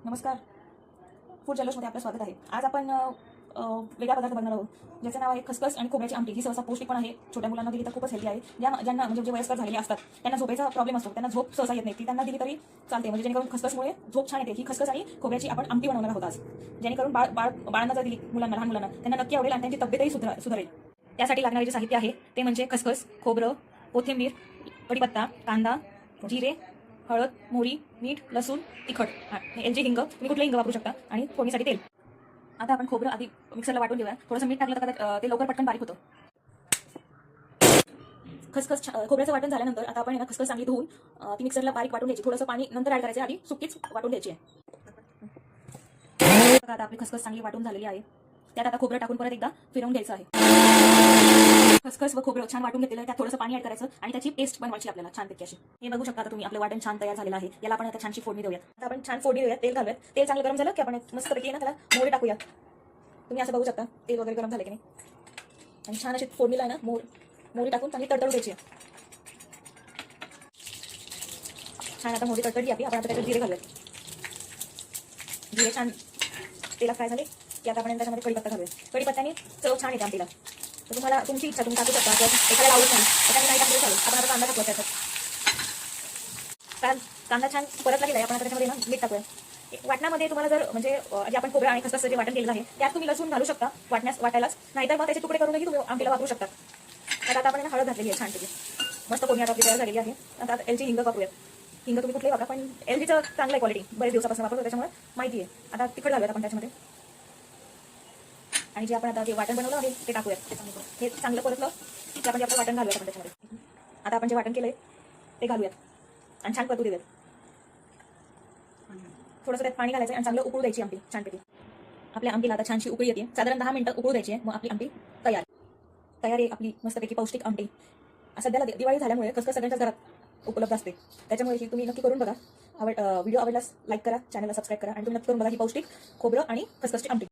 नमस्कार. फूड जल्लोषमध्ये आपलं स्वागत आहे. आज आपण वेगळा पदार्थ बनवणार आहोत, ज्याचं नाव आहे खसखस आणि खोबऱ्याची आमटी. ही सहसा पौष्टिक पण आहे, छोट्या मुलांना दिली तर खूपच हेल्दी आहे. ज्यांना म्हणजे जे वयस्कर झालेले असतात त्यांना झोपेचा प्रॉब्लेम असतो, त्यांना झोप सहसा येत नाही, ती त्यांना दिली तरी चालते. म्हणजे जेणेकरून खसखसमुळे झोप छान येते. ही खसखस आणि खोबऱ्याची आपण आमटी बनवणार आहोत आज, जेणेकरून बाळांना जर दिली, मुलांना, लहान मुलांना, त्यांना नक्की आवडेल आणि त्यांची तब्येतही सुधारेल. त्यासाठी लागणारे जे साहित्य आहे ते म्हणजे खसखस, खोबरं, कोथिंबीर, कढीपत्ता, कांदा, जिरे, हळद, मोहरी, मीठ, लसूण, तिखट, एलची हिंग, तुम्ही कुठले हिंग वापरू शकता, आणि फोडणीसाठी तेल. आता आपण खोबरं आधी मिक्सरला वाटून घेऊया. थोडंसं मीठ टाकलं तर ते लवकर पटकन बारीक होतं. खसखस खोबऱ्याचं वाटण झाल्यानंतर आता आपण खसखस चांगली धुवून ती मिक्सरला बारीक वाटून घ्यायची. थोडंसं पाणी नंतर ऍड करायचं, आधी सुकीच वाटून द्यायची आहे. आता आपली खसखस चांगली वाटून झालेली आहे. त्यात आता खोबरं टाकून परत एकदा फिरवून घ्यायचं आहे. खसखस व खोबरं छान वाटून घेतलेलं आहे. त्यात थोडंसं पाणी ऍड करायचं आणि त्याची पेस्ट बनवायची आपल्याला छानपैकी अशी. हे बघू शकता आता तुम्ही, आपलं वाटण छान तयार झालेलं आहे. याला आपण आता छानशी फोडणी देऊयात. आता आपण छान फोडणी देऊयात. तेल घालूयात. तेल चांगलं गरम झालं की आपण मस्तपैकी ना त्याला मोहरी टाकूयात. तुम्ही असं बघू शकता तेल वगैरे गरम झालं की नाही, आणि छान अशी फोडणीला आहे ना मोहरी टाकून चांगली तडतडू द्यायची. छान आता मोहरी तडतडली आपली. आपण आता त्याच्यात जिरे घालूयात. जिरे छान तेलात फ्राय झाले की आता आपण त्याच्यामध्ये कढीपत्ता घालूया. कढीपत्त्याने चव छान येते आमटीला. तर तुम्हाला तुमची इच्छा, तुम्ही टाकू शकता, किंवा एखाद्याला आवडत नाही त्याच्याने नाही टाकलं चालेल. आपण आता कांदा टाकूया त्याच्यात. कांदा छान परतला गेला आहे. आपण आता त्याच्यामध्ये ना मीठ टाकूया. वाटणामध्ये तुम्हाला जर म्हणजे जे आपण खोबरं आणि खसखसचं जे वाटण केलेलं आहे त्यात तुम्ही लसूण घालू शकता वाटायलाच, नाहीतर मग त्याचे तुकडे करूनही तुम्ही आमटीला वापरू शकता. आता आपण हळद घातलेली आहे छानपैकी. मस्त फोडणी आता आपली तयार झालेली आहे. आता एलची हिंग वापरूयात. हिंग तुम्ही कुठलेही वापरा, पण एलजीचं चांगलं आहे क्वालिटी, बरेच दिवसापासून वापरतो त्याच्यामुळे माहिती आहे. आता तिखट घालूयात आपण त्याच्यामध्ये, आणि जे आपण आता जे वाटण बनवलं आहे ते टाकूयात. हे चांगलं परतलं की आपण जे आपलं वाटण घालूयात आपण त्याच्यामध्ये. आता आपण जे वाटण केलंय ते घालूयात आणि छान परतू देऊयात. थोडंसं त्यात पाणी घालायचं आणि चांगलं उकळू द्यायची आमटी छानपैकी. आपल्या आमटीला आता छानशी उकळी येते. साधारण 10 मिनिटं उकळू द्यायची आहे. मग आपली आमटी तयार आहे आपली मस्तपैकी पौष्टिक आमटी. सध्याला दिवाळी झाल्यामुळे खसखस सगळ्यांच्या घरात उपलब्ध असते, त्याच्यामुळे ही तुम्ही नक्की करून बघा. व्हिडिओ आवडल्यास लाईक करा, चॅनलला सबस्क्राईब करा, आणि तुम्ही नक्की करून बघा ही पौष्टिक खोबरं आणि खसखसची आमटी.